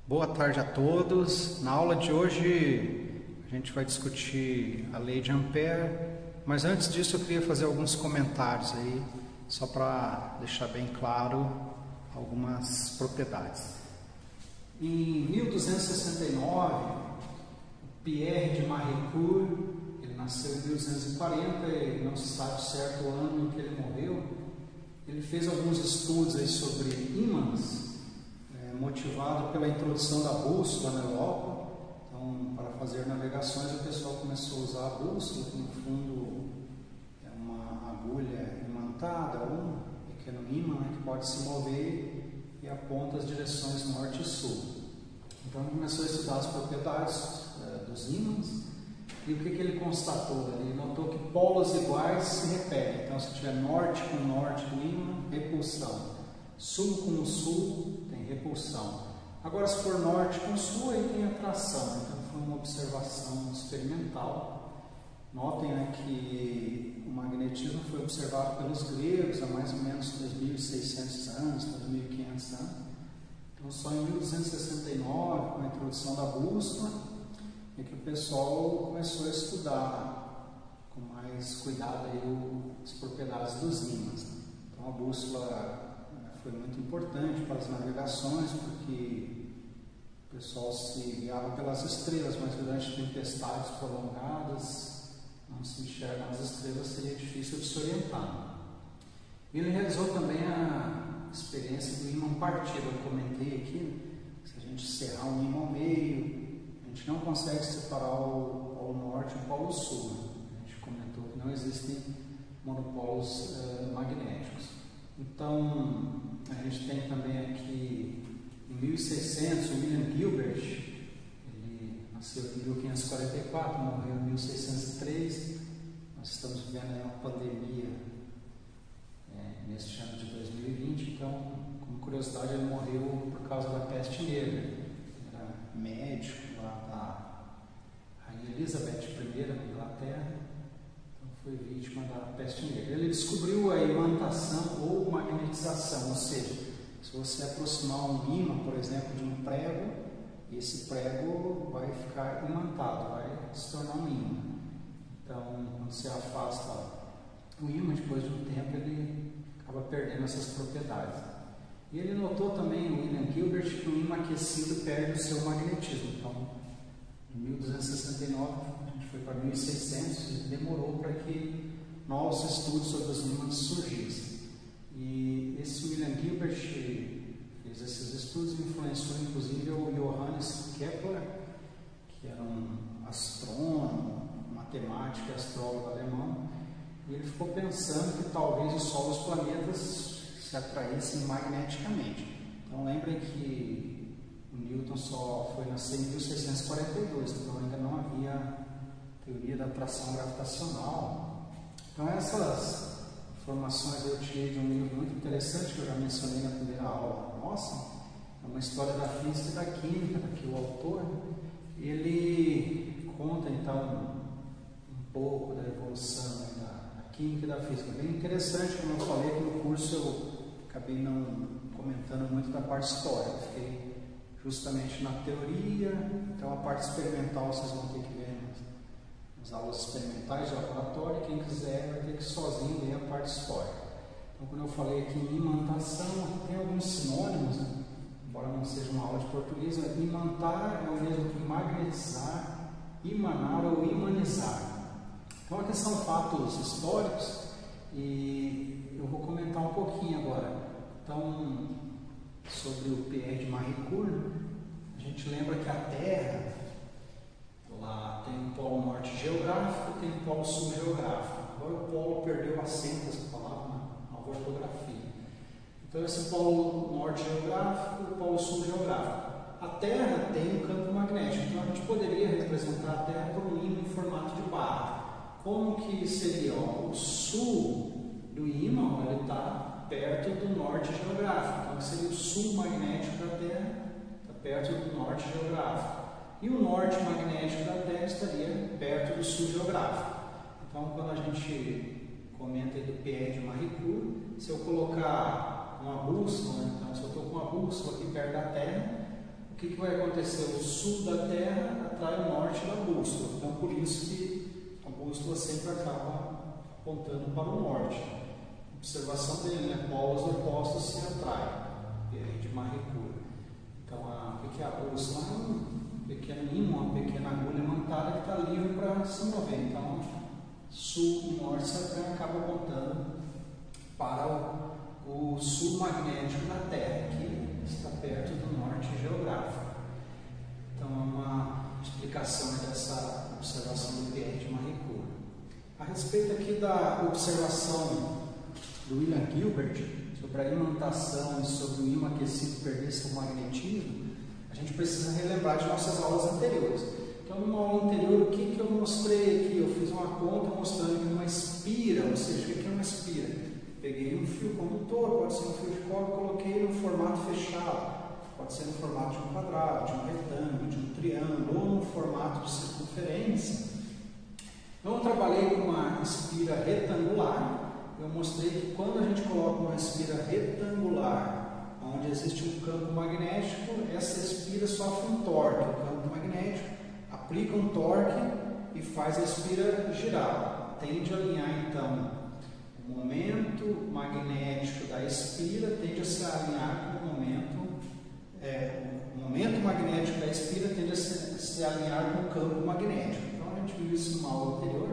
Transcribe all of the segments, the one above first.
Boa tarde a todos. Na aula de hoje a gente vai discutir a lei de Ampère, mas antes disso eu queria fazer alguns comentários aí, só para deixar bem claro algumas propriedades. Em 1269, Pierre de Maricourt, ele nasceu em 1240 e não se sabe certo o ano em que ele morreu. Ele fez alguns estudos aí sobre ímãs, motivado pela introdução da bússola na Europa. Então, para fazer navegações, o pessoal começou a usar a bússola, que no fundo é uma agulha imantada, um pequeno ímã, que pode se mover e aponta as direções norte e sul. Então, ele começou a estudar as propriedades dos ímãs. E o que ele constatou? Ele notou que polos iguais se repetem. Então, se tiver norte com norte do ímã, repulsão. Sul com o sul, tem repulsão. Agora, se for norte com sul, aí tem atração. Então, foi uma observação experimental. Notem, que o magnetismo foi observado pelos gregos há mais ou menos 2.600 anos, 2.500 anos. Então, só em 1269, com a introdução da bússola, é que o pessoal começou a estudar com mais cuidado aí as propriedades dos ímãs. Então, a bússola foi muito importante para as navegações, porque o pessoal se guiava pelas estrelas, mas durante tempestades prolongadas, não se enxergam as estrelas, seria difícil de se orientar. Ele realizou também a experiência do ímã partido. Eu comentei aqui, se a gente serrar um ímã ao meio, a gente não consegue separar o polo norte e o polo sul. A gente comentou que não existem monopolos magnéticos. Então, a gente tem também aqui, em 1600, o William Gilbert, ele nasceu em 1544, morreu em 1603. Nós estamos vivendo aí uma pandemia neste ano de 2020, então, como curiosidade, ele morreu por causa da peste negra. Ele era médico lá da Rainha Elizabeth I da Inglaterra, então foi vítima da peste negra. Ele descobriu a imantação ou magnetização, ou seja, se você aproximar um ímã, por exemplo, de um prego, esse prego vai ficar imantado, vai se tornar um ímã. Então, quando você afasta o ímã, depois de um tempo, ele acaba perdendo essas propriedades. E ele notou também, o William Gilbert, que o ímã aquecido perde o seu magnetismo. Então, em 1269, a gente foi para 1600 e demorou para que novos estudos sobre os ímãs surgissem. E esse William Gilbert fez esses estudos e influenciou inclusive o Johannes Kepler, que era um astrônomo, matemático e astrólogo alemão. E ele ficou pensando que talvez o Sol e os planetas se atraíssem magneticamente. Então, lembrem que o Newton só foi nascer em 1642, então ainda não havia teoria da atração gravitacional. Então, essas informações eu tirei de um livro muito interessante que eu já mencionei na primeira aula nossa. É uma história da física e da química, que o autor ele conta então um pouco da evolução da química e da física. Bem interessante, como eu falei aqui no curso, eu acabei não comentando muito da parte histórica, eu fiquei justamente na teoria. Então a parte experimental vocês vão ter que ver nas aulas experimentais de laboratório. Quem quiser vai ter que sozinho ler a parte histórica. Então, quando eu falei aqui em imantação, aqui tem alguns sinônimos, embora não seja uma aula de português. Imantar é o mesmo que magnetizar, imanar ou imanizar. Então aqui são fatos históricos e eu vou comentar um pouquinho agora. Então, sobre o Pierre de Maricourt, a gente lembra que a Terra, lá tem um polo norte geográfico e tem um polo sul geográfico. Agora o polo perdeu acento, essa palavra, na ortografia. Então, esse polo norte geográfico e o polo sul geográfico. A Terra tem um campo magnético, então a gente poderia representar a Terra por um ímã em formato de barra. Como que seria? O sul do ímã, ele está perto do norte geográfico. Então, seria o sul magnético da Terra, está perto do norte geográfico. E o norte magnético da Terra estaria perto do sul geográfico. Então, quando a gente comenta aí do Pierre de Maricourt, se eu colocar uma bússola, então se eu estou com uma bússola aqui perto da Terra, o que vai acontecer? O sul da Terra atrai o norte da bússola, então por isso que a bússola sempre acaba apontando para o norte. Observação dele, né? Polos opostos se atraem, de Maricura. Então o que é a bússola? É um pequeno ímã, uma pequena agulha montada que está livre para se mover. Então sul e norte se atraem, acaba apontando para o sul magnético da Terra, que está perto do norte geográfico. Então é uma explicação dessa observação do Pierre de Maricura. A respeito aqui da observação do William Gilbert sobre a imantação e sobre o ímã aquecido perder seu magnetismo, a gente precisa relembrar de nossas aulas anteriores. Então, numa aula anterior, o que eu mostrei aqui? Eu fiz uma conta mostrando que uma espira, ou seja, o que é uma espira? Peguei um fio condutor, pode ser um fio de cobre, coloquei no formato fechado, pode ser no formato de um quadrado, de um retângulo, de um triângulo, ou no formato de circunferência. Então, eu trabalhei com uma espira retangular. Eu mostrei que quando a gente coloca uma espira retangular, onde existe um campo magnético, essa espira sofre um torque. O campo magnético aplica um torque e faz a espira girar. Tende a alinhar, então, o momento magnético da espira tende a se alinhar com o momento magnético da espira tende a se alinhar com o campo magnético. Então, a gente viu isso numa aula anterior.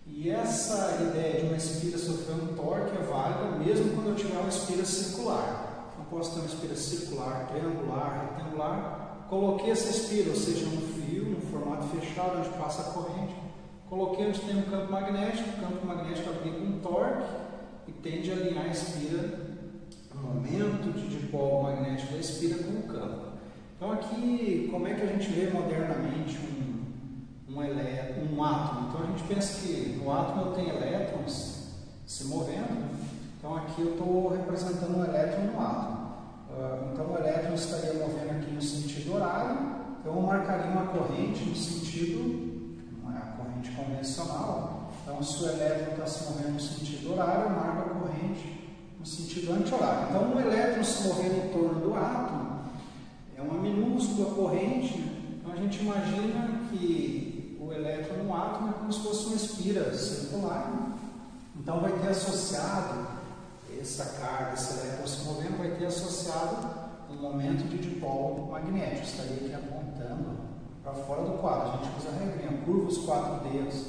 E essa ideia de uma espira sofrer um torque é válida mesmo quando eu tiver uma espira circular. Eu posso ter uma espira circular, triangular, retangular. Coloquei essa espira, ou seja, um fio, no formato fechado, onde passa a corrente. Coloquei onde tem um campo magnético. O campo magnético aplica um torque e tende a alinhar a espira, o momento de dipolo magnético da espira com o campo. Então aqui, como é que a gente vê modernamente um átomo? Então a gente pensa que no átomo eu tenho elétrons se movendo. Então aqui eu estou representando um elétron no átomo. Então o elétron estaria movendo aqui no sentido horário. Então eu marcaria uma corrente no sentido, não é a corrente convencional. Então se o elétron está se movendo no sentido horário, eu marco a corrente no sentido anti-horário. Então um elétron se movendo em torno do átomo é uma minúscula corrente. Então a gente imagina que o elétron no átomo é como se fosse uma espira circular. Então vai ter associado essa carga, esse elétron se movendo, vai ter associado um momento de dipolo magnético. Estaria aqui apontando para fora do quadro. A gente usa a regrinha, curva os 4 dedos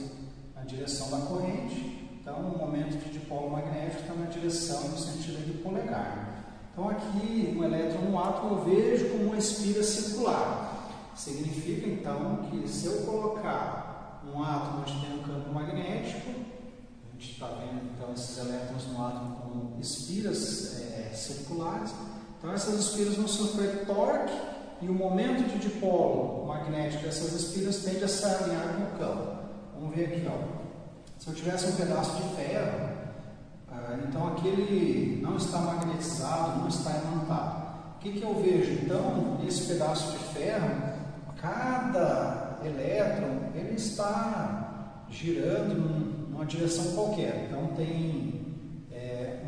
na direção da corrente. Então o momento de dipolo magnético está na direção, no sentido do polegar. Então aqui um elétron no átomo eu vejo como uma espira circular. Significa então que se eu colocar um átomo onde tem um campo magnético, a gente está vendo então esses elétrons no átomo como espiras circulares, então essas espiras vão sofrer torque e o momento de dipolo magnético dessas espiras tende a se alinhar com o campo. Vamos ver aqui, ó. Se eu tivesse um pedaço de ferro, então aquele não está magnetizado, não está imantado. O que eu vejo então nesse pedaço de ferro? Cada elétron ele está girando numa direção qualquer, então tem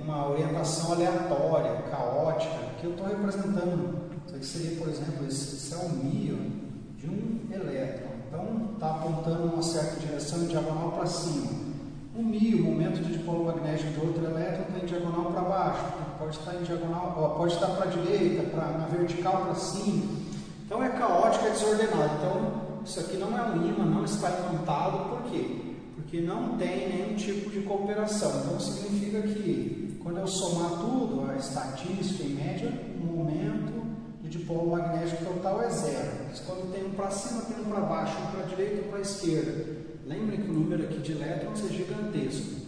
uma orientação aleatória, caótica, que eu estou representando. Isso aqui seria, por exemplo, esse é um íon de um elétron, então está apontando uma certa direção em diagonal para cima. O o momento de dipolo magnético de outro elétron está em diagonal para baixo, pode estar em diagonal, pode estar para a direita, na vertical para cima. Então é caótico, é desordenado. Então isso aqui não é um ímã, não está imantado. Por quê? Porque não tem nenhum tipo de cooperação. Então significa que quando eu somar tudo, a estatística em média, o momento de dipolo magnético total é 0. Mas quando tem um para cima, tem um para baixo, um para a direita, um para a esquerda. Lembrem que o número aqui de elétrons é gigantesco.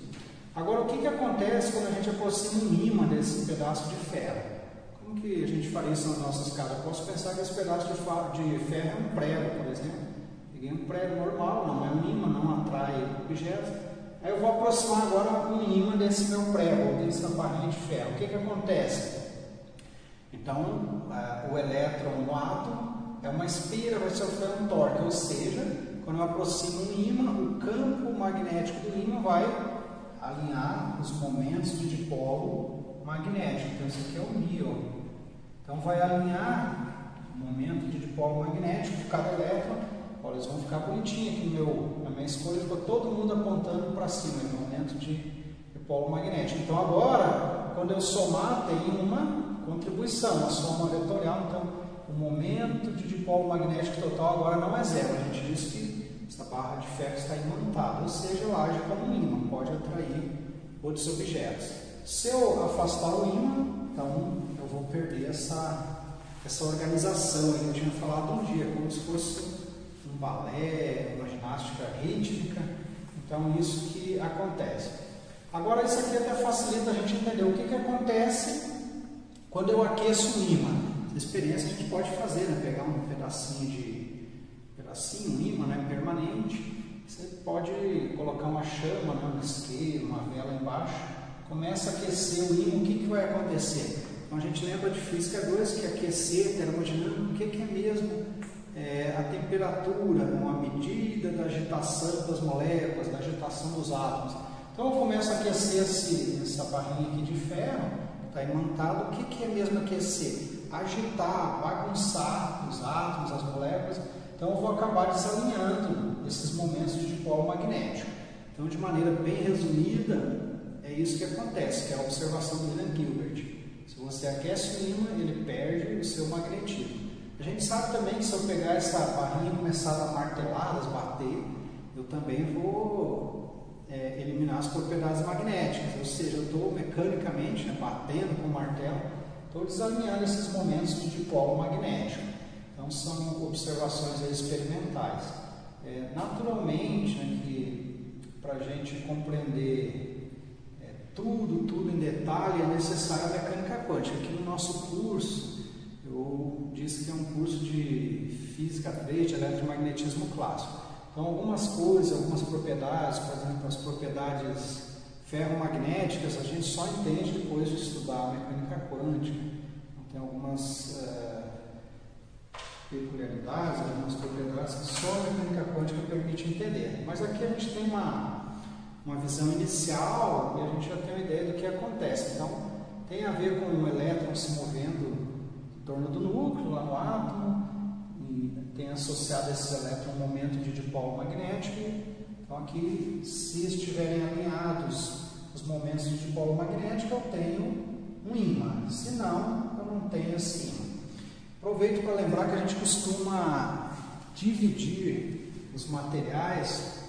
Agora o que acontece quando a gente aproxima um ímã desse pedaço de ferro? Como que a gente faria isso nas nossas casas? Eu posso pensar que esse pedaço de ferro é um prego, por exemplo. Peguei um prego normal, não é um ímã, não atrai objetos. Aí eu vou aproximar agora um ímã desse meu prego, ou dessa barrinha de ferro. O que acontece? Então, o elétron no átomo é uma espira, vai sofrer um torque, ou seja, quando eu aproximo um ímã, o campo magnético do ímã vai alinhar os momentos de dipolo magnético. Então, isso aqui é o íon. Então, vai alinhar o momento de dipolo magnético de cada elétron. Olha, eles vão ficar bonitinhos aqui na minha escolha, ficou todo mundo apontando para cima, no momento de dipolo magnético. Então agora, quando eu somar, tem uma contribuição, uma soma vetorial. Então o momento de dipolo magnético total agora não é zero. A gente diz que essa barra de ferro está imantada, ou seja, ela age como um ímã, pode atrair outros objetos. Se eu afastar o ímã, então eu vou perder essa organização que eu tinha falado um dia, como se fosse um balé, uma ginástica rítmica. Então isso que acontece. Agora isso aqui até facilita a gente entender o que acontece quando eu aqueço um ímã. Essa experiência a gente pode fazer, né? Pegar um um ímã, né? Permanente. Você pode colocar uma chama, né? Um isqueiro, uma vela embaixo, começa a aquecer o ímã. O que vai acontecer? Então a gente lembra de Física 2 que aquecer, termodinâmica, o que é mesmo? A temperatura, uma medida da agitação das moléculas, da agitação dos átomos. Então eu começo a aquecer essa barrinha aqui de ferro, está imantado. O que é mesmo aquecer? Agitar, bagunçar os átomos, as moléculas. Então eu vou acabar desalinhando esses momentos de dipolo magnético. Então, de maneira bem resumida, é isso que acontece, que é a observação do William Gilbert. Se você aquece o ímã, ele perde o seu magnetismo. A gente sabe também que se eu pegar essa barrinha e começar a dar marteladas, bater, eu também vou eliminar as propriedades magnéticas, ou seja, eu estou mecanicamente, né, batendo com o martelo, estou desalinhando esses momentos de dipolo magnético. Então são observações experimentais. Naturalmente, né, que para a gente compreender tudo em detalhe é necessária a mecânica quântica. Aqui no nosso curso, eu disse que é um curso de Física 3, de eletromagnetismo clássico. Então algumas coisas, algumas propriedades, por exemplo, as propriedades ferromagnéticas, a gente só entende depois de estudar a mecânica quântica. Então, tem algumas peculiaridades, algumas propriedades que só a mecânica quântica permite entender. Mas aqui a gente tem uma visão inicial e a gente já tem uma ideia do que acontece. Então, tem a ver com um elétron se movendo em torno do núcleo, lá no átomo, e tem associado a esse elétron um momento de dipolo magnético. Então, aqui, se estiverem alinhados os momentos de dipolo magnético, eu tenho um ímã. Se não, eu não tenho esse ímã. Aproveito para lembrar que a gente costuma dividir os materiais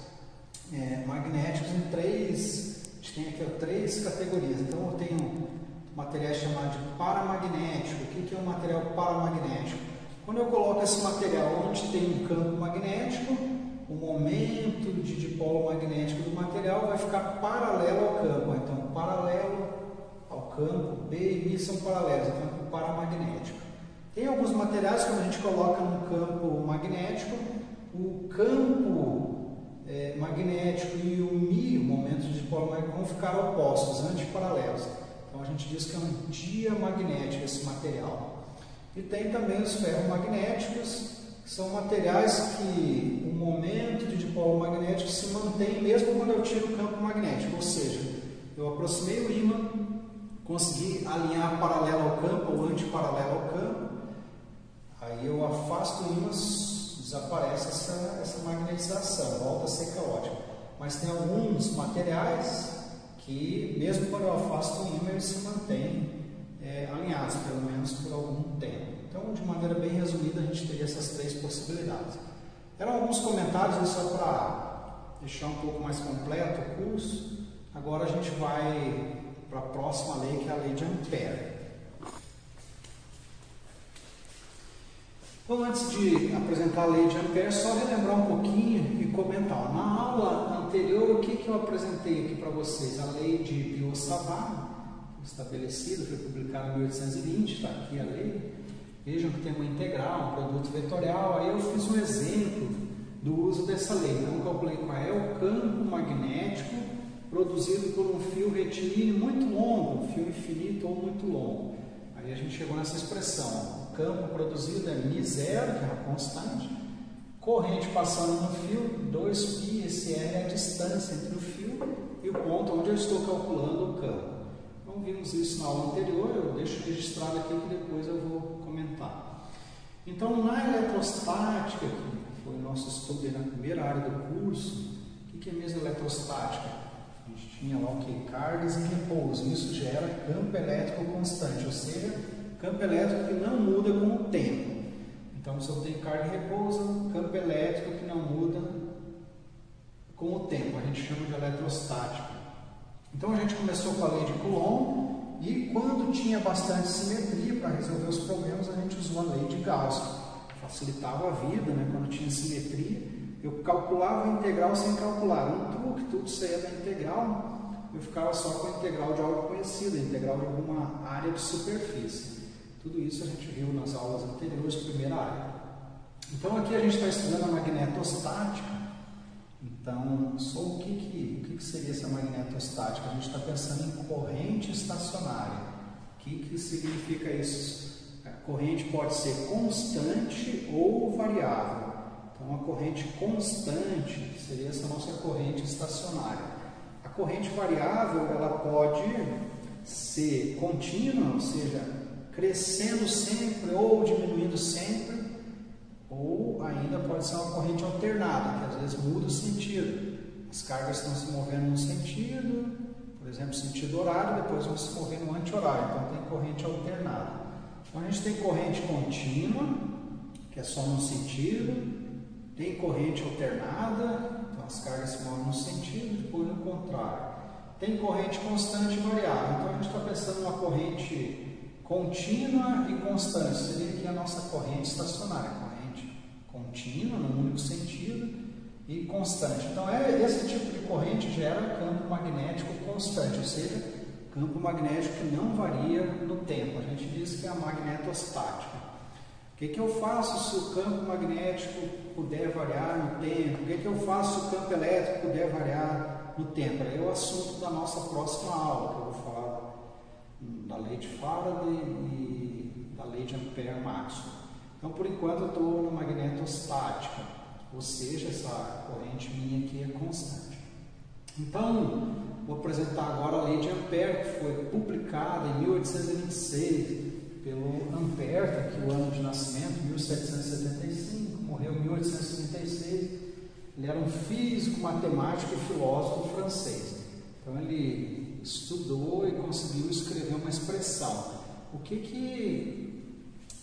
magnéticos em três, a gente tem aqui três categorias. Então eu tenho materiais chamados de paramagnético. O que é um material paramagnético? Quando eu coloco esse material onde tem um campo magnético, o momento de dipolo magnético do material vai ficar paralelo ao campo. Então paralelo ao campo, B e I são paralelos, então é paramagnético. Tem alguns materiais, quando a gente coloca no campo magnético, o campo magnético e o Mi, o momento de dipolo magnético, vão ficar opostos, antiparalelos. Então a gente diz que é um diamagnético esse material. E tem também os ferromagnéticos, que são materiais que o momento de dipolo magnético se mantém mesmo quando eu tiro o campo magnético. Ou seja, eu aproximei o ímã, consegui alinhar paralelo ao campo ou antiparalelo ao campo, aí eu afasto o ímã, desaparece essa magnetização, volta a ser caótica. Mas tem alguns materiais que, mesmo quando eu afasto o ímã, eles se mantêm alinhados, pelo menos por algum tempo. Então, de maneira bem resumida, a gente teria essas três possibilidades. Eram alguns comentários só para deixar um pouco mais completo o curso. Agora a gente vai para a próxima lei, que é a lei de Ampère. Então, antes de apresentar a lei de Ampère, só relembrar um pouquinho e comentar. Na aula anterior, o que eu apresentei aqui para vocês? A lei de Biot-Savart, estabelecida, foi publicada em 1820, está aqui a lei. Vejam que tem uma integral, um produto vetorial. Aí eu fiz um exemplo do uso dessa lei. Então, eu calculei qual é o campo magnético produzido por um fio retilíneo muito longo, um fio infinito ou muito longo. Aí a gente chegou nessa expressão. O campo produzido é μ0, que é uma constante, corrente passando no fio, 2π, esse R é a distância entre o fio e o ponto onde eu estou calculando o campo. Então, vimos isso na aula anterior, eu deixo registrado aqui que depois eu vou comentar. Então, na eletrostática, que foi o nosso estudo na primeira área do curso, o que é mesmo eletrostática? A gente tinha lá o que? Cargas e repouso. Isso gera campo elétrico constante, ou seja, campo elétrico que não muda com o tempo. Então, se eu tenho carga e repouso, campo elétrico que não muda com o tempo, a gente chama de eletrostática. Então, a gente começou com a lei de Coulomb e quando tinha bastante simetria para resolver os problemas, a gente usou a lei de Gauss. Facilitava a vida, né? Quando tinha simetria, eu calculava a integral sem calcular. Um truque, tudo saía da integral, eu ficava só com a integral de algo conhecido, a integral de alguma área de superfície. Tudo isso a gente viu nas aulas anteriores, primeira área. Então aqui a gente está estudando a magnetostática. Então, o que seria essa magnetostática? A gente está pensando em corrente estacionária. O que significa isso? A corrente pode ser constante ou variável. Então, a corrente constante seria essa nossa corrente estacionária. A corrente variável, ela pode ser contínua, ou seja, crescendo sempre ou diminuindo sempre, ou ainda pode ser uma corrente alternada, que às vezes muda o sentido. As cargas estão se movendo num sentido, por exemplo, sentido horário, depois vão se mover no anti-horário, então tem corrente alternada. Então a gente tem corrente contínua, que é só num sentido, tem corrente alternada, então as cargas se movem num sentido, depois no contrário. Tem corrente constante e variável, então a gente está pensando numa corrente contínua e constante, seria aqui a nossa corrente estacionária, corrente contínua, num único sentido, e constante. Então, esse tipo de corrente gera campo magnético constante, ou seja, campo magnético que não varia no tempo. A gente diz que é a magnetostática. O que eu faço se o campo magnético puder variar no tempo? O que eu faço se o campo elétrico puder variar no tempo? É o assunto da nossa próxima aula, que eu vou falar da lei de Faraday e da lei de Ampère-Maxwell. Então, por enquanto, eu estou na magnetostática, ou seja, essa corrente minha aqui é constante. Então, vou apresentar agora a lei de Ampère, que foi publicada em 1826 pelo Ampère, está aqui o ano de nascimento, 1775, morreu em 1836. Ele era um físico, matemático e filósofo francês. Então, ele estudou e conseguiu escrever uma expressão. O que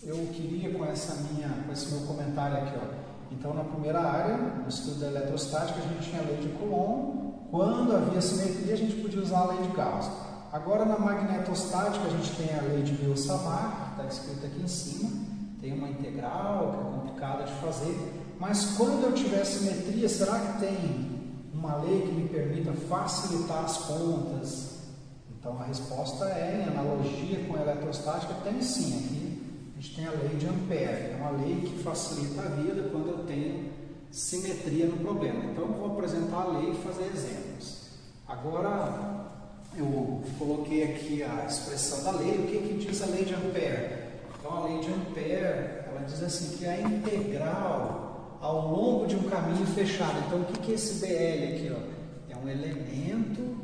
eu queria com esse meu comentário aqui, ó? Então, na primeira área, no estudo da eletrostática, a gente tinha a lei de Coulomb. Quando havia simetria, a gente podia usar a lei de Gauss. Agora, na magnetostática, a gente tem a lei de Biot-Savart, que está escrita aqui em cima. Tem uma integral, que é complicada de fazer. Mas quando eu tiver simetria, será que tem uma lei que me permita facilitar as contas? Então, a resposta é, em analogia com a eletrostática, tem sim. Aqui a gente tem a lei de Ampère, é uma lei que facilita a vida quando eu tenho simetria no problema. Então, eu vou apresentar a lei e fazer exemplos. Agora, eu coloquei aqui a expressão da lei. O que diz a lei de Ampère? Então, a lei de Ampère, ela diz assim, que a integral ao longo de um caminho fechado. Então, o que é esse BL aqui? Ó? É um elemento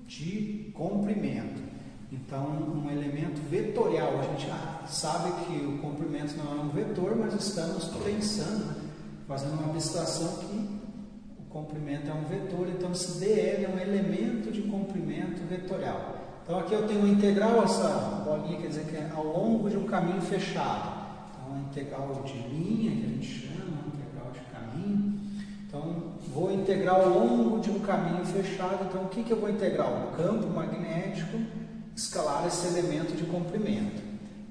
de comprimento. Então, um elemento vetorial. A gente sabe que o comprimento não é um vetor, mas estamos pensando, né? Fazendo uma abstração que o comprimento é um vetor. Então, esse dl é um elemento de comprimento vetorial. Então, aqui eu tenho uma integral, essa bolinha quer dizer que é ao longo de um caminho fechado. Então, a integral de linha, que a gente chama, integral de caminho. Então, vou integrar ao longo de um caminho fechado. Então, o que eu vou integrar? O campo magnético escalar esse elemento de comprimento.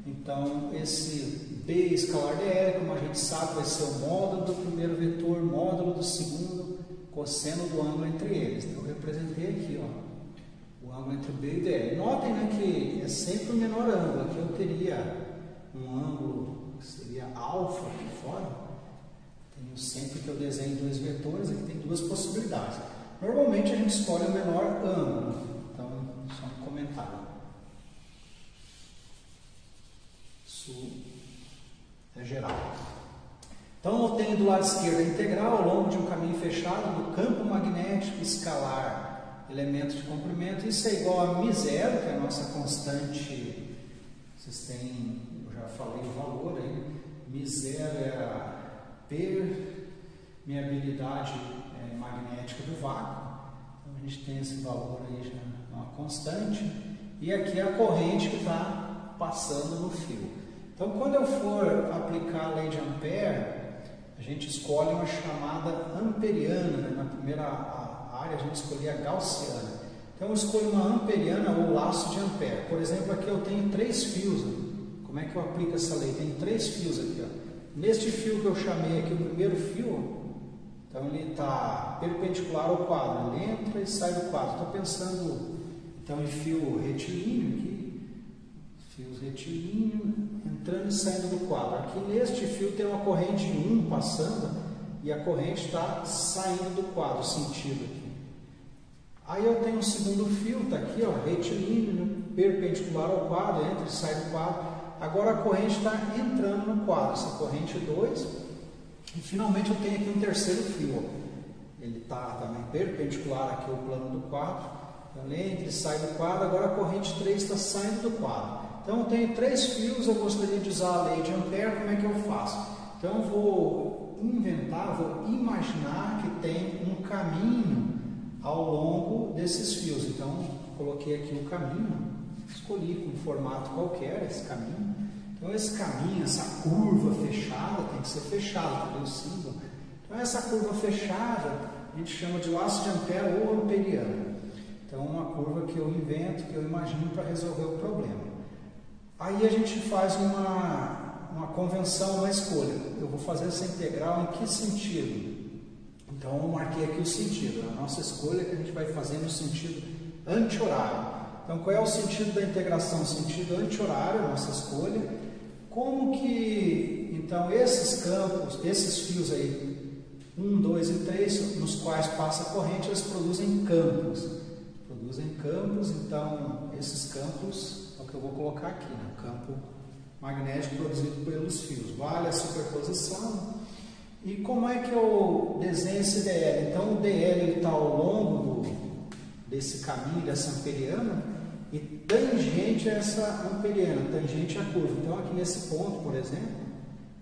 Então, esse B escalar dl, como a gente sabe, vai ser o módulo do primeiro vetor, módulo do segundo, cosseno do ângulo entre eles. Então, eu representei aqui, ó, o ângulo entre B e dl. Notem, né, que é sempre o menor ângulo. Aqui eu teria um ângulo que seria alfa aqui fora. Tenho sempre que eu desenho dois vetores, aqui tem duas possibilidades. Normalmente a gente escolhe o menor ângulo. Então, só um comentário. Isso é geral. Então, eu tenho do lado esquerdo a integral ao longo de um caminho fechado do campo magnético escalar, elemento de comprimento. Isso é igual a μ0, que é a nossa constante. Vocês têm, eu já falei o valor aí. μ0 permeabilidade magnética do vácuo. Então a gente tem esse valor aí já uma constante, e aqui é a corrente que está passando no fio. Então quando eu for aplicar a lei de Ampère, a gente escolhe uma chamada amperiana, né? Na primeira área a gente escolhia a gaussiana. Então eu escolho uma amperiana ou laço de Ampère. Por exemplo, aqui eu tenho 3 fios. Como é que eu aplico essa lei? Tem 3 fios aqui, ó. Neste fio que eu chamei aqui, o primeiro fio, então ele está perpendicular ao quadro, ele entra e sai do quadro. Estou pensando então em fio retilíneo aqui, fios retilíneo entrando e saindo do quadro. Aqui neste fio tem uma corrente 1 passando e a corrente está saindo do quadro, sentido aqui. Aí eu tenho um segundo fio, está aqui, ó, retilíneo, perpendicular ao quadro, entra e sai do quadro. Agora a corrente está entrando no quadro, essa corrente 2. E finalmente eu tenho aqui um terceiro fio. Ele está também perpendicular aqui ao plano do quadro. Então ele entra e sai do quadro. Agora a corrente 3 está saindo do quadro. Então eu tenho 3 fios, eu gostaria de usar a lei de Ampère. Como é que eu faço? Então eu vou inventar, vou imaginar que tem um caminho ao longo desses fios. Então coloquei aqui o caminho, escolhi com um formato qualquer esse caminho. Então esse caminho, essa curva fechada, tem que ser fechada, entendeu? O símbolo. Então essa curva fechada a gente chama de laço de Ampère ou amperiana. Então uma curva que eu invento, que eu imagino para resolver o problema. Aí a gente faz uma convenção, uma escolha. Eu vou fazer essa integral em que sentido? Então eu marquei aqui o sentido. A nossa escolha que a gente vai fazer no sentido anti-horário. Então qual é o sentido da integração? Sentido anti-horário, a nossa escolha. Como que, então, esses campos, esses fios aí, 1, 2 e 3, nos quais passa a corrente, eles produzem campos. Então, esses campos é o que eu vou colocar aqui, né? O campo magnético produzido pelos fios. Vale a superposição. E como é que eu desenho esse DL? Então, o DL está ao longo desse caminho, dessa amperiana, e tangente a essa amperiana, tangente à curva. Então aqui nesse ponto, por exemplo,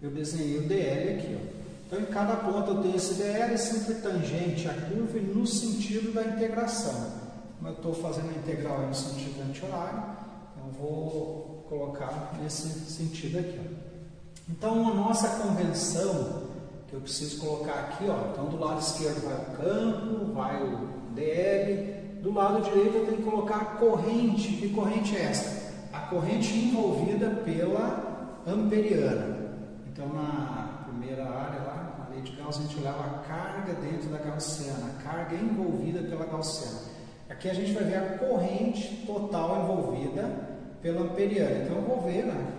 eu desenhei o DL aqui, ó. Então em cada ponto eu tenho esse DL sempre tangente à curva e no sentido da integração. Como eu estou fazendo a integral no sentido anti-horário, eu vou colocar nesse sentido aqui, ó. Então a nossa convenção que eu preciso colocar aqui, ó, então do lado esquerdo vai o campo, vai o DL. Do lado direito eu tenho que colocar a corrente. Que corrente é essa? A corrente envolvida pela amperiana. Então na primeira área lá, na lei de Gauss, a gente olhava a carga dentro da gaussiana, a carga envolvida pela gaussiana. Aqui a gente vai ver a corrente total envolvida pela amperiana. Então eu vou ver, né?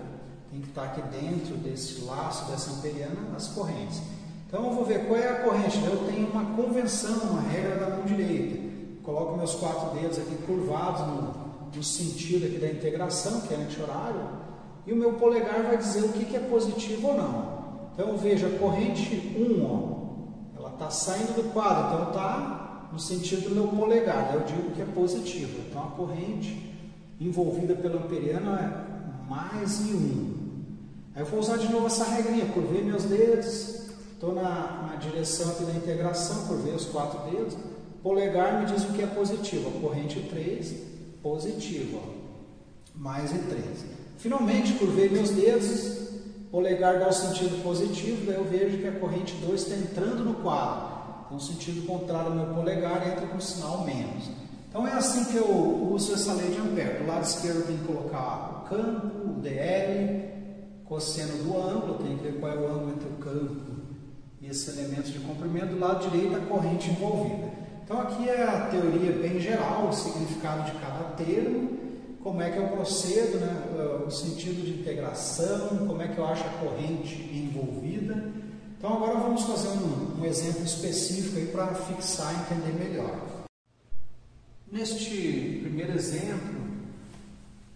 Tem que estar aqui dentro desse laço, dessa amperiana, as correntes. Então eu vou ver qual é a corrente. Eu tenho uma convenção, uma regra da mão direita. Coloco meus 4 dedos aqui curvados no sentido aqui da integração, que é anti-horário, e o meu polegar vai dizer o que é positivo ou não. Então veja, a corrente 1, ó, ela está saindo do quadro, então está no sentido do meu polegar, eu digo que é positivo. Então a corrente envolvida pela amperiana é mais I1. Aí eu vou usar de novo essa regrinha, curvei meus dedos, estou na direção aqui da integração, curvei os 4 dedos. Polegar me diz o que é positivo, a corrente 3, positiva, mais E3. Finalmente, curvei meus dedos, polegar dá o sentido positivo, daí eu vejo que a corrente 2 está entrando no quadro. Então, o sentido contrário ao meu polegar entra com o sinal menos. Então, é assim que eu uso essa lei de Ampère. Do lado esquerdo eu tenho que colocar o campo, o DL, cosseno do ângulo, eu tenho que ver qual é o ângulo entre o campo e esse elemento de comprimento. Do lado direito, a corrente envolvida. Então aqui é a teoria bem geral, o significado de cada termo, como é que eu procedo, né? O sentido de integração, como é que eu acho a corrente envolvida. Então agora vamos fazer um exemplo específico aí para fixar e entender melhor. Neste primeiro exemplo,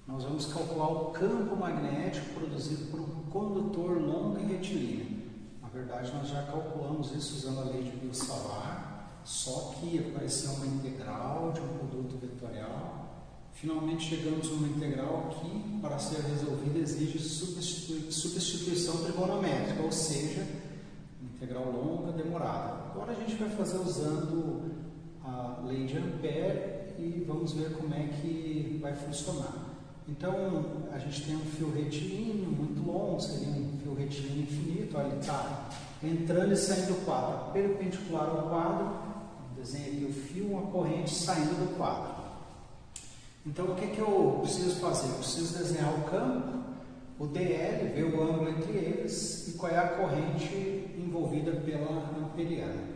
nós vamos calcular o campo magnético produzido por um condutor longo e retilíneo. Na verdade, nós já calculamos isso usando a lei de Biot-Savart. Só que apareceu uma integral de um produto vetorial. Finalmente chegamos a uma integral que, para ser resolvida, exige substituição trigonométrica, ou seja, integral longa, demorada. Agora a gente vai fazer usando a lei de Ampère e vamos ver como é que vai funcionar. Então, a gente tem um fio retilíneo muito longo, seria um fio retilíneo infinito, olha, ele está entrando e saindo do quadro, perpendicular ao quadro, desenho aqui o fio, uma corrente saindo do quadro. Então, o que eu preciso fazer? Eu preciso desenhar o campo, o DL, ver o ângulo entre eles e qual é a corrente envolvida pela amperiana.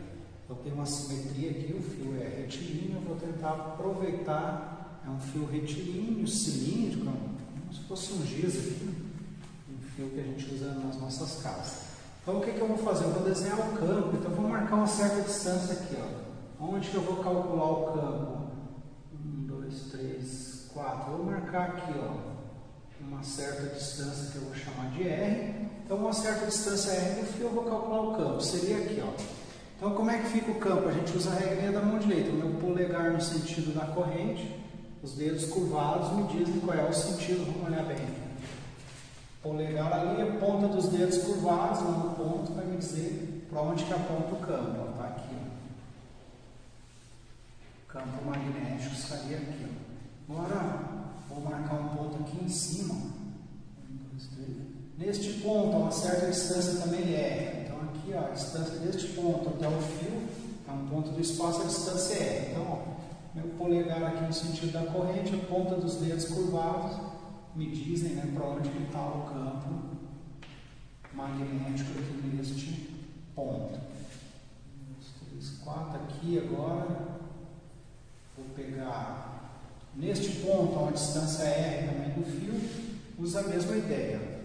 Eu tenho uma simetria aqui, o fio é retilíneo, eu vou tentar aproveitar, é um fio retilíneo, cilíndrico, como se fosse um giz aqui, um fio que a gente usa nas nossas casas. Então o que eu vou fazer? Eu vou desenhar o campo, então eu vou marcar uma certa distância aqui, ó. Onde que eu vou calcular o campo? 1, 2, 3, 4, vou marcar aqui, ó, uma certa distância que eu vou chamar de R. Então, uma certa distância R do fio, eu vou calcular o campo. Seria aqui, ó. Então, como é que fica o campo? A gente usa a regrinha da mão direita. O meu polegar no sentido da corrente, os dedos curvados me dizem qual é o sentido. Vamos olhar bem. Polegar ali, a ponta dos dedos curvados, no ponto, vai me dizer para onde que aponta o campo. Está aqui, ó. O campo magnético estaria aqui, ó. Agora, vou marcar um ponto aqui em cima. 1, 2, 3. Neste ponto, a uma certa distância também é. Então, aqui, ó, a distância deste ponto até o fio, é um ponto do espaço, a distância é. Então, ó, meu polegar aqui no sentido da corrente, a ponta dos dedos curvados, me dizem, né, para onde está o campo magnético aqui neste ponto. 1, 2, 3, 4. Aqui agora, vou pegar neste ponto, a distância R também do fio, usa a mesma ideia.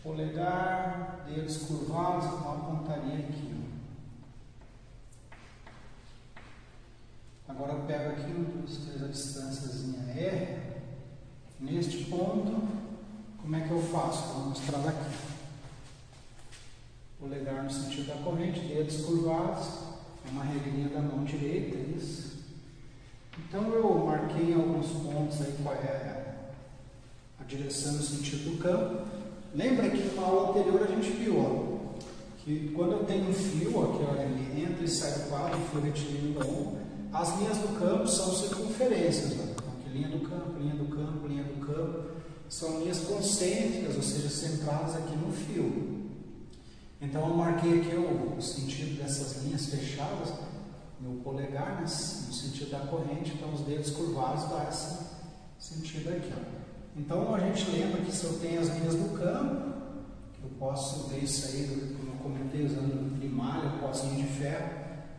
Polegar, dedos curvados, então apontaria aqui. Agora eu pego aqui 1, 2, 3, a distânciazinha R. Neste ponto, como é que eu faço? Vou mostrar daqui. Polegar no sentido da corrente, dedos curvados, é uma regrinha da mão direita, isso. Então eu marquei alguns pontos aí qual é a direção no sentido do campo. Lembra que na aula anterior a gente viu, ó, que quando eu tenho um fio, aqui, ó, ele entra e sai do quadro, fio retilíneo longo, as linhas do campo são circunferências, ó. Então, aqui, linha do campo, linha do campo, linha do campo, são linhas concêntricas, ou seja, centradas aqui no fio. Então eu marquei aqui o sentido dessas linhas fechadas, meu polegar, né, no sentido da corrente, então os dedos curvados dá esse sentido aqui, ó. Então a gente lembra que se eu tenho as linhas do campo, eu posso ver isso aí, como eu comentei, usando limalha, eu pozinho de ferro,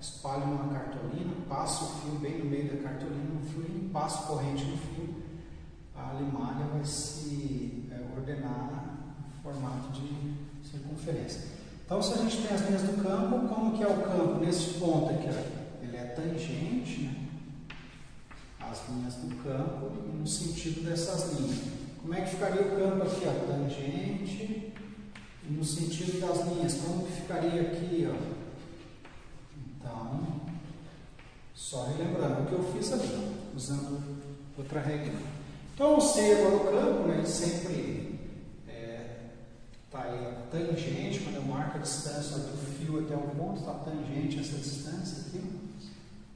espalho numa cartolina, passo o fio bem no meio da cartolina, no fio, passo corrente no fio, a limalha vai se ordenar no formato de circunferência. Então se a gente tem as linhas do campo, como que é o campo nesse ponto aqui? Ó? Ele é tangente, né? As linhas do campo no sentido dessas linhas. Como é que ficaria o campo aqui? Ó? Tangente e no sentido das linhas. Como que ficaria aqui? Ó? Então, só relembrando o que eu fiz ali, usando outra regra. Então, eu sei agora o campo, né? Ele sempre está aí tangente, quando eu marco a distância do fio até o ponto, está tangente essa distância aqui.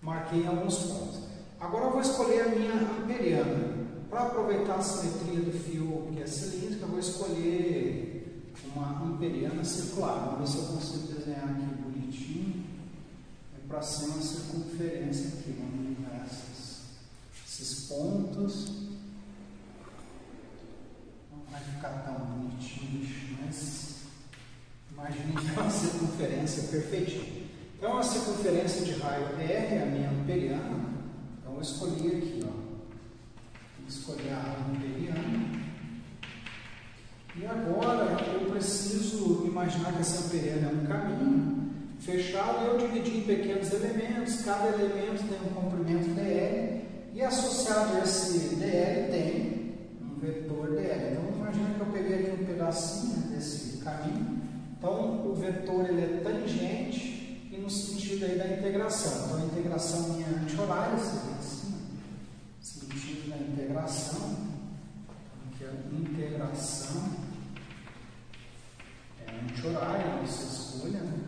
Marquei alguns pontos. Agora eu vou escolher a minha amperiana. Para aproveitar a simetria do fio que é cilíndrico, eu vou escolher uma amperiana circular. Vamos ver se eu consigo desenhar aqui bonitinho. É para ser uma circunferência aqui. Vamos ligar esses pontos. Não vai ficar tão bonitinho, mas imagine que é uma circunferência perfeitinha. Então a circunferência de raio R é a minha amperiana. Então eu escolhi aqui, ó. Escolhi a amperiana. E agora eu preciso imaginar que essa amperiana é um caminho fechado e eu dividi em pequenos elementos. Cada elemento tem um comprimento dl e associado a esse dl tem um vetor dl. Então imagina que eu peguei aqui um pedacinho desse caminho. Então o vetor ele é tangente e no sentido aí da integração. Então a integração minha anti-horária seria assim, sentido da integração, aqui a integração é anti-horária, nossa escolha, né?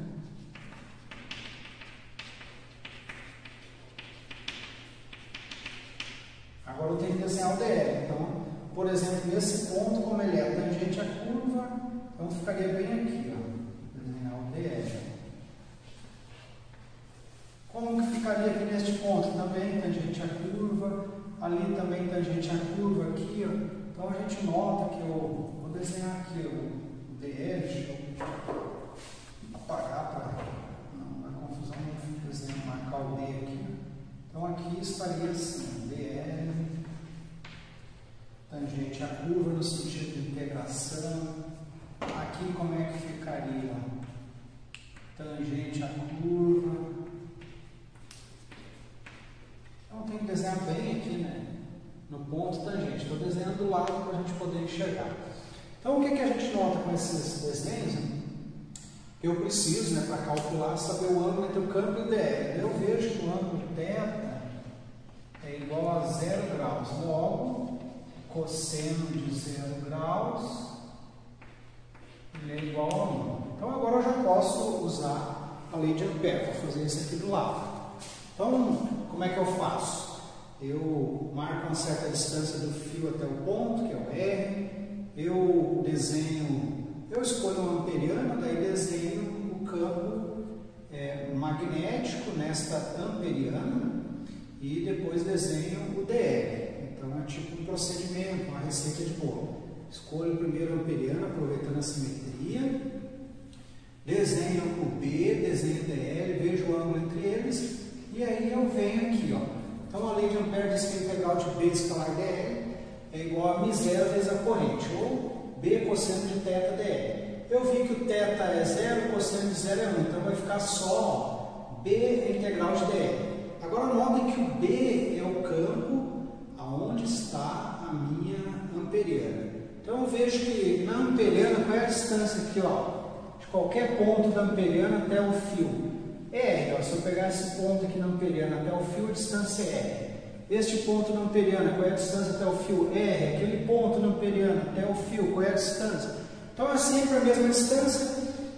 desenhar o DL. Então, por exemplo, nesse ponto, como ele é tangente à curva, então ficaria bem aqui, ó, desenhar o DL. Como que ficaria aqui neste ponto? Também tangente à curva, ali também tangente à curva, aqui, ó. Então a gente nota que eu vou desenhar aqui o DL, deixa eu apagar para não dar confusão, não desenho, marcar o D aqui. Então aqui estaria assim, DL, tangente à curva no sentido de integração. Aqui como é que ficaria? Tangente à curva. Então tem que desenhar bem aqui, né? No ponto tangente. Estou desenhando do lado para a gente poder enxergar. Então o que a gente nota com esses desenhos? Eu preciso, né, para calcular, saber o ângulo entre o campo e o DL. Eu vejo que o ângulo θ é igual a 0 graus. Logo, cosseno de 0 graus ele é igual a 1. Então agora eu já posso usar a lei de Ampère para fazer isso aqui do lado. Então, como é que eu faço? Eu marco uma certa distância do fio até o ponto, que é o R. Eu desenho, eu escolho um amperiano, daí desenho o campo magnético nesta amperiana e depois desenho o DL. Então é tipo um procedimento, uma receita de bolo. Escolho primeiro o amperiano, aproveitando a simetria. Desenho o B, desenho o DL, vejo o ângulo entre eles e aí eu venho aqui, ó. Então, a lei de Ampère diz que a integral de B escalar dl é igual a μ0 vezes a corrente, ou B cosseno de θ dl. Eu vi que o θ é 0, o cosseno de 0 é 1, então vai ficar só B é integral de dl. Agora, notem que o B é o campo aonde está a minha amperiana. Então, eu vejo que na amperiana, qual é a distância aqui, ó, de qualquer ponto da amperiana até o fio? R, ó, se eu pegar esse ponto aqui na amperiana até o fio, a distância é R. Este ponto na amperiana, qual é a distância até o fio? R. Aquele ponto na amperiana até o fio, qual é a distância? Então é sempre a mesma distância.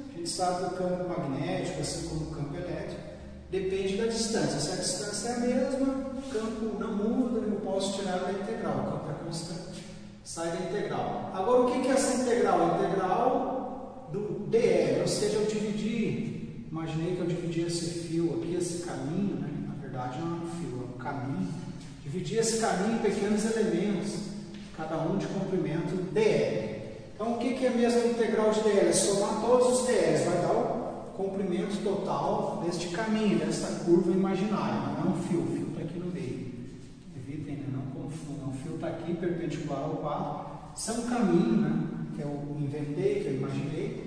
A gente sabe que o campo magnético, assim como o campo elétrico, depende da distância. Se a distância é a mesma, o campo não muda, eu posso tirar da integral. O campo é constante, sai da integral. Agora, o que é essa integral? A integral do dl, ou seja, eu dividi. Imaginei que eu dividi esse fio aqui, esse caminho, né? Na verdade não é um fio, é um caminho. Dividi esse caminho em pequenos elementos, cada um de comprimento dl. Então o que é mesmo a integral de dl? É somar todos os dl's, vai dar o comprimento total deste caminho, desta curva imaginária. Não é um fio, o fio está aqui no meio. Evitem, né? Não confundam. O fio está aqui perpendicular ao quadro. Isso é um caminho, né? Que eu inventei, que eu imaginei.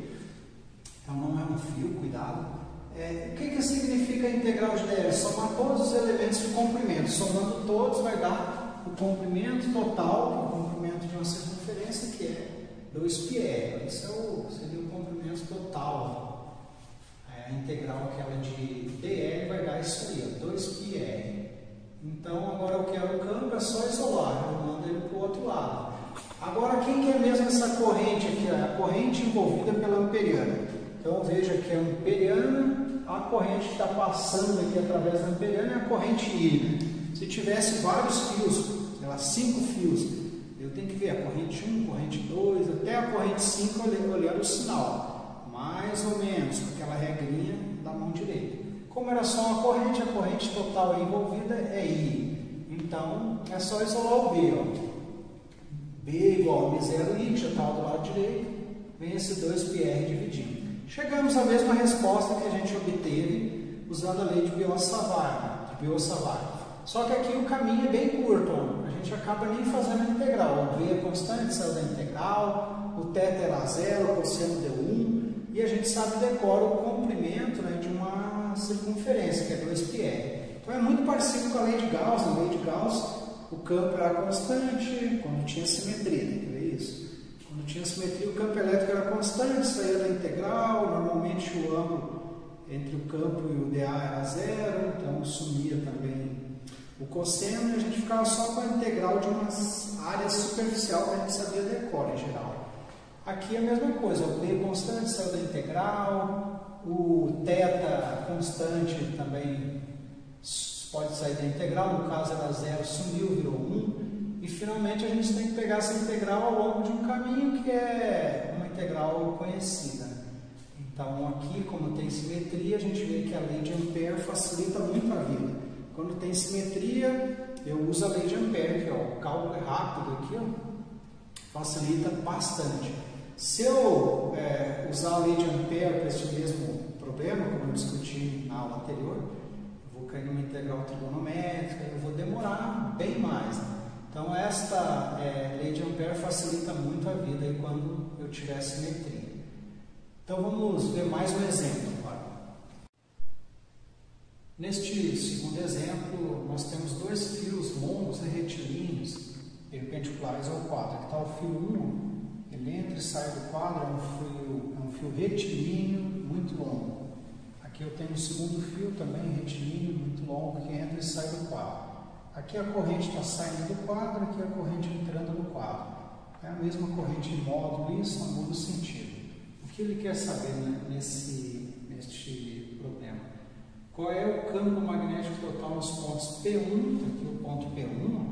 Então não é um fio, cuidado. O que significa a integral de dl? Somar todos os elementos de comprimento. Somando todos vai dar o comprimento total, o comprimento de uma circunferência, que é 2πr. Isso seria o comprimento total. A integral aquela de dl vai dar isso aí, 2πr. Então agora eu quero o campo, é só isolar, eu mando ele para o outro lado. Agora quem que é mesmo essa corrente aqui? A corrente envolvida pela amperiana. Então veja que a amperiana, a corrente que está passando aqui através da amperiana é a corrente I. Né? Se tivesse vários fios, sei lá, 5 fios, eu tenho que ver a corrente 1, corrente 2, até a corrente 5 olhando o sinal. Mais ou menos, com aquela regrinha da mão direita. Como era só uma corrente, a corrente total envolvida é I. Então é só isolar o B. Ó. B igual a μ0I, que já estava do lado direito, vem esse 2πr dividindo. Chegamos à mesma resposta que a gente obteve usando a lei de Biot-Savart. Só que aqui o caminho é bem curto, ó. A gente acaba nem fazendo a integral. O V é constante, saiu da integral, o θ era 0, o cosseno deu 1, e a gente sabe decora o comprimento, né, de uma circunferência, que é 2πr. Então é muito parecido com a lei de Gauss. Na lei de Gauss, o campo era constante quando tinha simetria, né? Quer ver isso? Quando tinha simetria, o campo elétrico era constante, saía da integral, normalmente o ângulo entre o campo e o dA era 0, então sumia também o cosseno, e a gente ficava só com a integral de uma área superficial que a gente sabia decora em geral. Aqui é a mesma coisa, o B constante saiu da integral, o θ constante também pode sair da integral, no caso era 0, sumiu, virou 1, E finalmente a gente tem que pegar essa integral ao longo de um caminho que é uma integral conhecida. Então aqui, como tem simetria, a gente vê que a lei de Ampère facilita muito a vida. Quando tem simetria, eu uso a lei de Ampère, que o cálculo é rápido aqui, facilita bastante. Se eu usar a lei de Ampère para esse mesmo problema, como eu discuti na aula anterior, eu vou cair numa integral trigonométrica, eu vou demorar bem mais. Então esta lei de Ampère facilita muito a vida aí quando eu tiver simetria. Então vamos ver mais um exemplo agora. Neste segundo exemplo, nós temos dois fios longos e retilíneos perpendiculares ao quadro. Aqui está o fio 1, ele entra e sai do quadro, é um fio retilíneo muito longo. Aqui eu tenho o segundo fio também retilíneo muito longo que entra e sai do quadro. Aqui a corrente está saindo do quadro, aqui a corrente entrando no quadro. É a mesma corrente em módulo, isso não muda o sentido. O que ele quer saber neste problema? Qual é o campo magnético total nos pontos P1, aqui o ponto P1,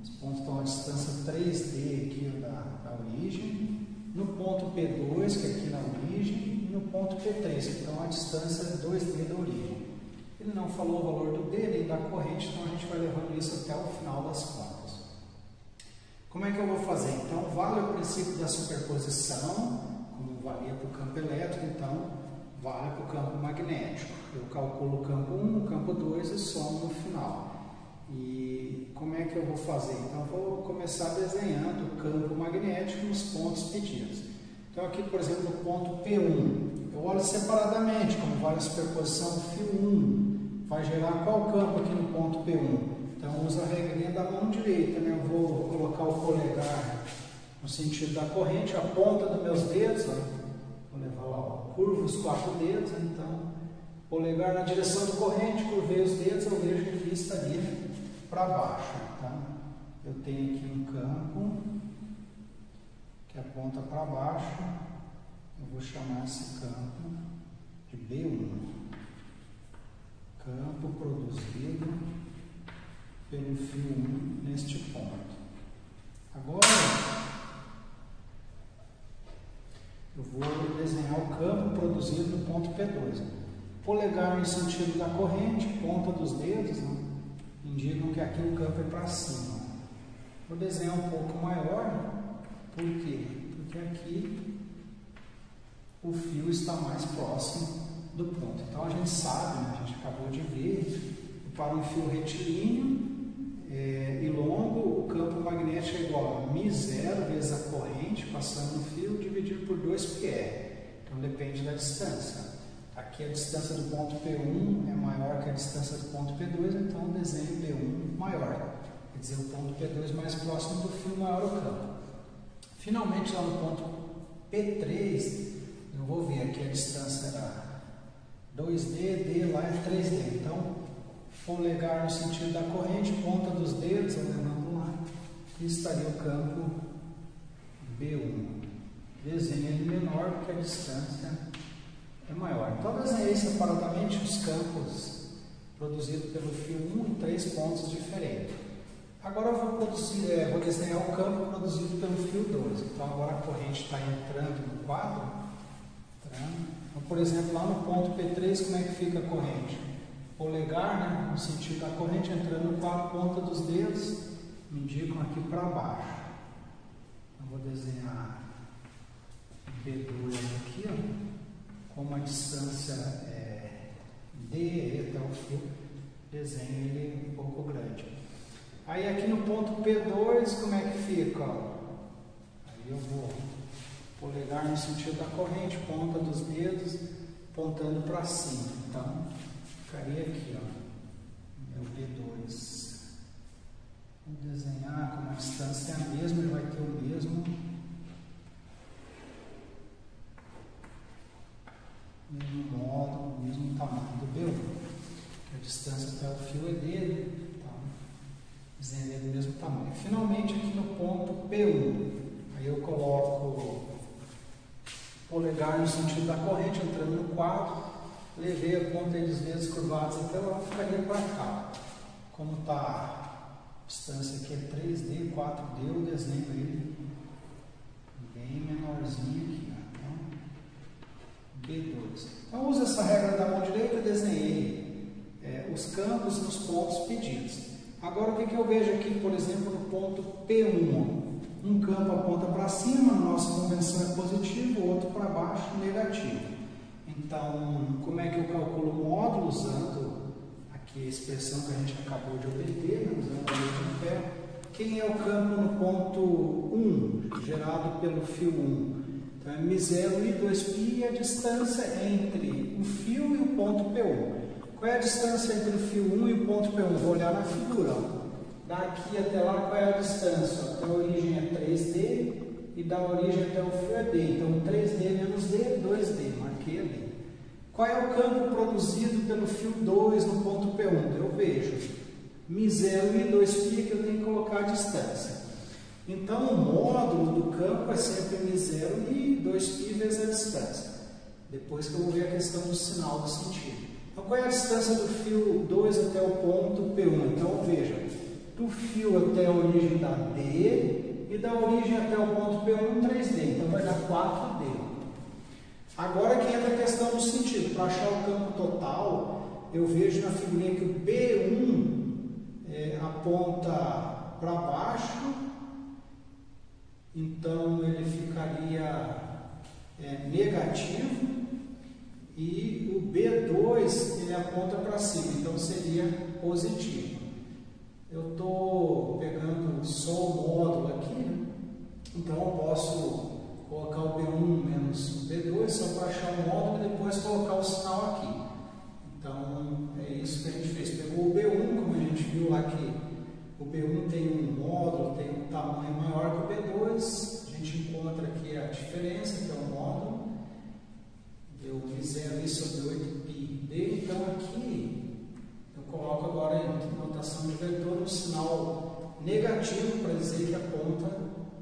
os pontos estão a distância 3D aqui da origem, no ponto P2, que é aqui na origem, e no ponto P3, que estão a distância 2D da origem. Ele não falou o valor do D nem da corrente, então a gente vai levando isso até o final das contas. Como é que eu vou fazer? Então, vale o princípio da superposição, como valia para o campo elétrico, então vale para o campo magnético. Eu calculo o campo 1, o campo 2 e somo no final. E como é que eu vou fazer? Então, eu vou começar desenhando o campo magnético nos pontos pedidos. Então, aqui, por exemplo, no ponto P1, eu olho separadamente, como vale a superposição, o fio 1 vai gerar qual campo aqui no ponto P1? Então, eu uso a regrinha da mão direita, né? Eu vou colocar o polegar no sentido da corrente, a ponta dos meus dedos, vou levar lá, curvo os 4 dedos, então, polegar na direção da corrente, curvei os dedos, eu vejo que ele estaria para baixo. Então, eu tenho aqui um campo que aponta para baixo, eu vou chamar esse campo de B1. Campo produzido pelo fio 1 neste ponto. Agora, eu vou desenhar o campo produzido no ponto P2. Polegar no sentido da corrente, ponta dos dedos, indicam que aqui o campo é para cima. Vou desenhar um pouco maior, por quê? Porque aqui o fio está mais próximo do ponto. Então a gente sabe, né, a gente acabou de ver, para um fio retilíneo e longo, o campo magnético é igual a μ0 vezes a corrente passando no fio dividido por 2πr. Então depende da distância. Aqui a distância do ponto P1 é maior que a distância do ponto P2, então o desenho P1 maior. Quer dizer, o ponto P2 mais próximo do fio, maior o campo. Finalmente, lá no ponto P3, eu vou ver aqui a distância era 2D, D lá é 3D. Então, polegar no sentido da corrente, ponta dos dedos, levando lá, e estaria o campo B1. Desenho ele menor porque a distância é maior. Então, eu desenhei separadamente os campos produzidos pelo fio 1 em 3 pontos diferentes. Agora eu vou desenhar o campo produzido pelo fio 2. Então, agora a corrente está entrando no quadro. Então, por exemplo, lá no ponto P3, como é que fica a corrente? Polegar, né, no sentido da corrente, entrando no quadro, ponta dos dedos, me indicam aqui para baixo. Eu vou desenhar B2 aqui, como a distância é D até o fio, desenho ele um pouco grande. Aí aqui no ponto P2, como é que fica? Aí eu vou polegar no sentido da corrente, ponta dos dedos, apontando para cima. Então, ficaria aqui, meu B2. Vou desenhar como a distância é a mesma, ele vai ter o mesmo módulo, o mesmo tamanho do B1. A distância até o fio é dele, então, desenhei do mesmo tamanho. Finalmente, aqui no ponto P1, aí eu coloco polegar no sentido da corrente, entrando no quadro, levei a ponta dos dedos curvados até lá, ficaria para cá. Como está distância aqui é 3D, 4D, eu desenho ele bem menorzinho aqui, então B2. Então uso essa regra da mão direita, desenhei os campos nos pontos pedidos. Agora o que eu vejo aqui, por exemplo, no ponto P1? Um campo aponta para cima, a nossa convenção é positivo, o outro para baixo, negativo. Então, como é que eu calculo o módulo usando aqui a expressão que a gente acabou de obter, usando a lei de Ampère? Quem é o campo no ponto 1, gerado pelo fio 1? Então, é μ0 e 2π e a distância entre o fio e o ponto P1. Qual é a distância entre o fio 1 e o ponto P1? Vou olhar na figura. Daqui até lá, qual é a distância? Até a origem é 3D e da origem até o fio é D. Então, 3D menos D, 2D. Marquei ali. Qual é o campo produzido pelo fio 2 no ponto P1? Eu vejo μ0 e 2π que eu tenho que colocar a distância. Então, o módulo do campo é sempre μ0 e 2π vezes a distância. Depois que eu vou ver a questão do sinal do sentido. Então, qual é a distância do fio 2 até o ponto P1? Então, veja, do fio até a origem da D e da origem até o ponto P1, 3D. Então, vai dar 4D. Agora que entra a questão do sentido. Para achar o campo total, eu vejo na figurinha que o B1 aponta para baixo, então ele ficaria negativo, e o B2 ele aponta para cima, então seria positivo. Eu estou pegando só o módulo aqui, né? Então eu posso colocar o B1 menos o B2 só para achar o módulo e depois colocar o sinal aqui. Então é isso que a gente fez. Pegou o B1, como a gente viu lá que o B1 tem um módulo, tem um tamanho maior que o B2, a gente encontra aqui a diferença, que é o módulo. Deu μ0 ali sobre 8πd, então aqui eu coloco agora em notação de vetor um sinal negativo para dizer que aponta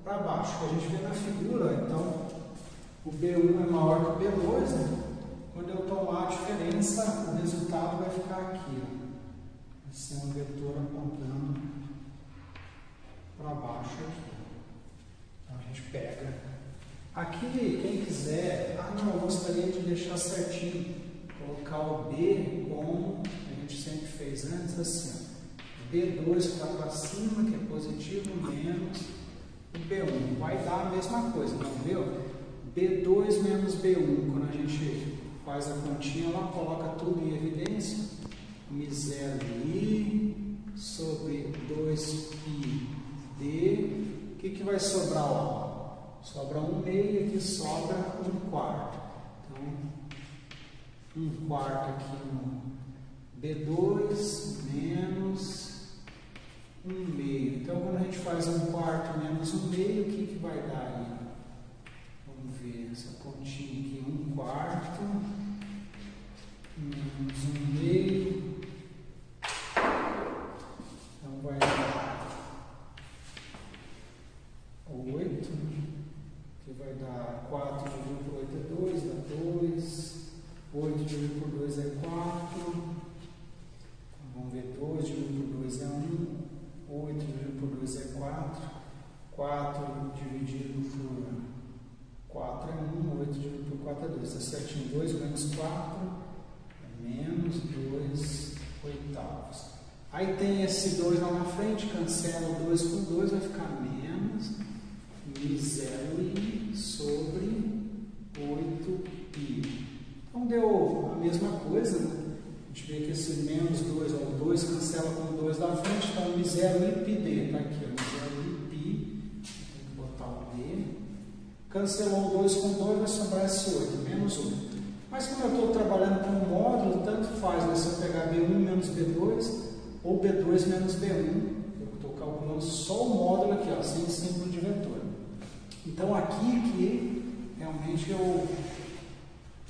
para baixo, que a gente vê na figura. Então o B1 é maior que o B2, né? Quando eu tomar a diferença, o resultado vai ficar aqui, vai ser um vetor apontando para baixo aqui. Então a gente pega aqui, quem quiser, eu gostaria de deixar certinho, colocar o B como a gente sempre fez antes, assim, B2 está para cima, que é positivo, menos o B1. Vai dar a mesma coisa, não viu? B2 menos B1, quando a gente faz a continha, ela coloca tudo em evidência, μ0i sobre 2πd, o que vai sobrar lá? Sobra 1/2, aqui sobra 1/4. Então, 1/4 aqui no B2 menos 1/2. Então, quando a gente faz 1/4 menos 1/2, o que vai dar aí? Vamos ver essa continha aqui, 1/4 menos 1/2. Então, vai dar 8. Que vai dar 4 dividido por 8 é 2, dá 2. 8 dividido por 2 é 4. Então, vamos ver, 2 dividido por 2 é 1. 8 dividido por 2 é 4. 4 dividido por 4 é 1. 8 dividido por 4 é 2. Está certinho. 2 menos 4 é menos 2 oitavos. Aí tem esse 2 lá na frente, cancela o 2 com 2, vai ficar menos μ0i sobre 8π. Então deu a mesma coisa, né? A gente vê que esse menos 2, o 2 cancela com o 2 da frente, então μ0iπd, está aqui, μ0iπ, tem que botar o d. Cancelou o 2 com o 2, vai sobrar esse 8, menos 8. Mas como eu estou trabalhando com um módulo, tanto faz, né? Se eu pegar B1 menos B2 ou B2 menos B1, eu estou calculando só o módulo aqui, ó, sem símbolo de vetor. Então aqui que realmente eu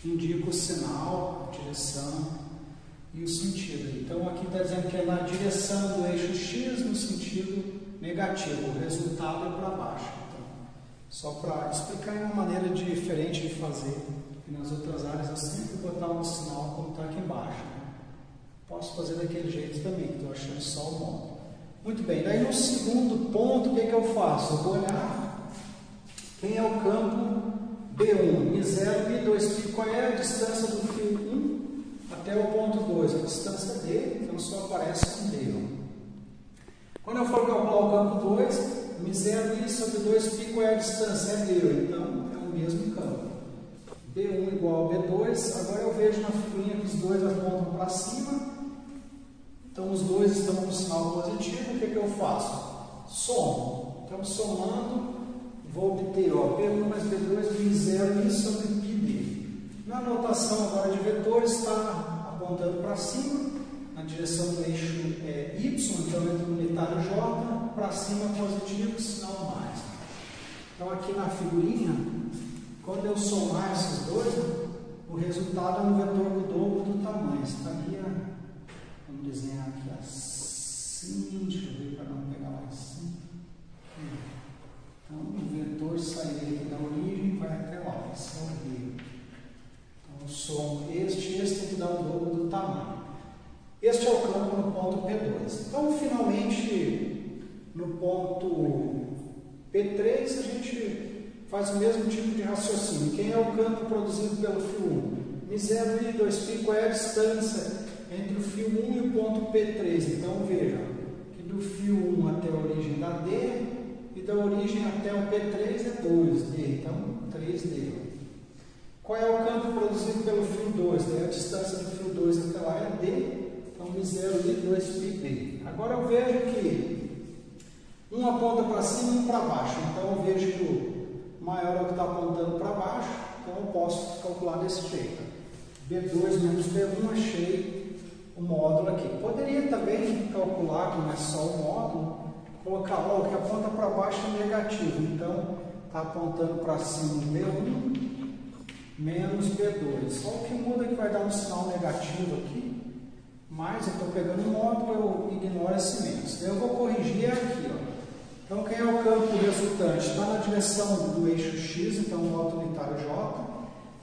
indico o sinal, a direção e o sentido. Então aqui está dizendo que é na direção do eixo X no sentido negativo, o resultado é para baixo. Então, só para explicar uma maneira diferente de fazer, e nas outras áreas eu sempre botar um sinal como está aqui embaixo. Né? Posso fazer daquele jeito também, estou achando só o módulo. Muito bem, daí no segundo ponto, o que eu faço? Eu vou olhar quem é o campo B1, Mi0, Mi2, qual é a distância do fio 1 até o ponto 2, a distância dele, então só aparece com D1. Quando eu for calcular o campo 2, Mi0, Mi sobre 2π, qual é a distância? É D1, então é o mesmo campo. B1 igual a B2, agora eu vejo na figurinha que os dois apontam para cima, então os dois estão com sinal positivo, o que eu faço? Somo. Então somando, vou obter B1 mais B2, Mi0, Mi sobre πd. Na notação agora de vetores está apontando para cima, na direção do eixo Y, então entre o unitário J, para cima positivo, sinal mais. Então aqui na figurinha, quando eu somar esses dois, o resultado é um vetor do dobro do tamanho. Estaria, vamos desenhar aqui assim, deixa eu ver para não pegar lá assim. Então o vetor sairia aqui da origem e vai até lá, esse é o rio. Então eu somo este tem que dar o dobro do tamanho. Este é o campo no ponto P2. Então finalmente no ponto P3 a gente faz o mesmo tipo de raciocínio. Quem é o campo produzido pelo fio 1? Mi0, Mi2π, qual é a distância entre o fio 1 e o ponto P3? Então veja que do fio 1 até a origem da D e da origem até o P3 é 2D, então 3D. Qual é o campo produzido pelo fio 2? A distância do fio 2 até lá é D, então Mi0, Mi2πD. Agora eu vejo que um aponta para cima e um para baixo, então eu vejo que o maior é o que está apontando para baixo, então eu posso calcular desse jeito. B2 menos B1, achei o módulo aqui. Poderia também calcular, que não é só o módulo, colocar o que aponta para baixo é negativo, então está apontando para cima B1 menos B2. Só o que muda é que vai dar um sinal negativo aqui, mas eu estou pegando o módulo, eu ignoro esse menos. Daí eu vou corrigir aqui, ó. Então, quem é o campo resultante? Está na direção do eixo X, então o modo unitário J,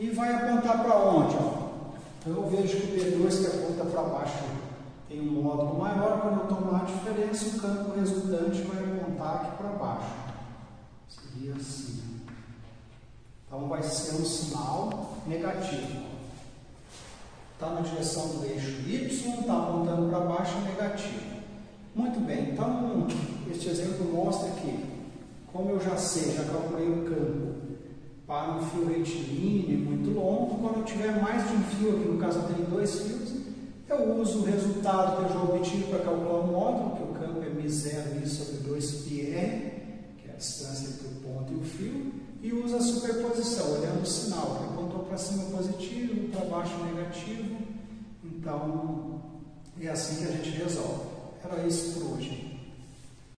e vai apontar para onde? Ó? Então, eu vejo que o P2 que aponta para baixo tem um módulo maior, quando eu tomar a diferença, o campo resultante vai apontar aqui para baixo. Seria assim. Então, vai ser um sinal negativo. Está na direção do eixo Y, está apontando para baixo, negativo. Muito bem, então este exemplo mostra que, como eu já sei, já calculei o campo para um fio retilíneo muito longo, quando eu tiver mais de um fio, aqui no caso eu tenho 2 fios, eu uso o resultado que eu já obtive para calcular o módulo, que o campo é Mi0, Mi sobre 2πr, que é a distância entre o ponto e o fio, e uso a superposição, olhando o sinal, que apontou para cima positivo, para baixo negativo, então é assim que a gente resolve. Era isso por hoje.